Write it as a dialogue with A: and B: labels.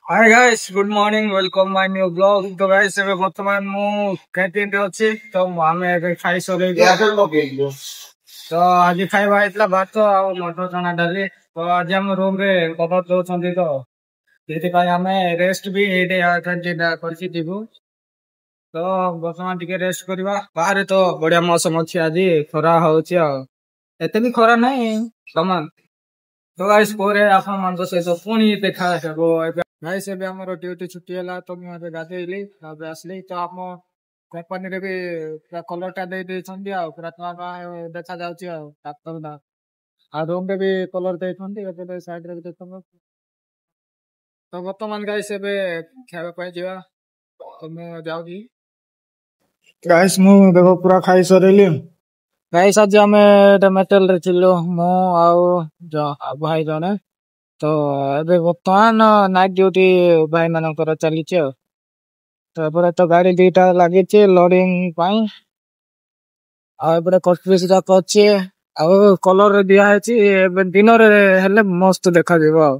A: Hi guys good morning welcome my new blog. तो guys ଏବେ ବର୍ତ୍ତମାନ ମୁଁ କ୍ୟାଣ୍ଟିନରେ ଅଛି। ତ ଆମେ ଏବେ ଖାଇ ସରେଇଛୁ। ତ ଆଜି ଖାଇବା ହେଇଥିଲା ଭାତ ଆଉ ମଟର ଚଣା ଡାଲି। ତ ଆଜି ଆମ ରୁମରେ କଭର ଦଉଛନ୍ତି ତ ସେଥିପାଇଁ ଆମେ ରେଷ୍ଟ ବି ଏଇଠି କ୍ୟାଣ୍ଟିନ କରିକି ଯିବୁ। ତ ବର୍ତ୍ତମାନ ଟିକେ ରେଷ୍ଟ କରିବା। ବାହାରେ ତ ବଢିଆ ମୌସମ ଅଛି ଆଜି ଖରା ହଉଛି ଆଉ ଏତେ ବି ଖରା ନାହିଁ ସମାନ। ତ ଗାଇସ୍ ପରେ ଆପଣମାନଙ୍କ ସହିତ ପୁଣି ଦେଖା ହେବ। ଗାଇସ୍ ଏବେ ଆମର ଡ୍ୟୁଟି ଛୁଟି ହେଲା ତ ମୁଁ ଏବେ ଗାଧେଇଲି ତାପରେ ଆସିଲି। ତ ଆମ କମ୍ପାନୀରେ ବି ପୁରା କଲର ଟା ଦେଇ ଦେଇଛନ୍ତି ଆଉ ପୁରା ନୂଆ ନୂଆ ଦେଖା ଯାଉଛି ଆଉ ଡାକ୍ତର ନା ଆଉ ରୁମ ରେ ବି କଲର ଦେଇଛନ୍ତି ଏବେ ସାଇଡ ରେ ବି ଦେଖନ୍ତୁ। ତ ବର୍ତ୍ତମାନ ଗାଇସ୍ ଏବେ ଖାଇବା ପାଇଁ ଯିବା। ତ ମୁଁ ଯାଉଛି ଗାଇସ୍ ମୁଁ ଦେଖ ପୁରା ଖାଇ ସରେଇଲି। ଗାଇସ୍ ଆଜି ଆମେ ଏଟା ମେଟାଲ ରେ ଥିଲୁ ମୁଁ ଆଉ ଭାଇ ଜଣେ। ତ ଏବେ ବର୍ତ୍ତମାନ ନାଇଟ୍ ଡ୍ୟୁଟି ଭାଇ ମାନଙ୍କର ଚାଲିଛି ଆଉ ତାପରେ ତ ଗାଡି ଦିଟା ଲାଗିଛି ଲୋଡିଂ ପାଇଁ ଆଉ ଏପଟେ କଟପିସ୍ ଯାକ ଅଛି ଆଉ କଲର ଦିଆ ହେଇଛି। ଏବେ ଦିନରେ ହେଲେ ମସ୍ତ ଦେଖାଯିବ ଆଉ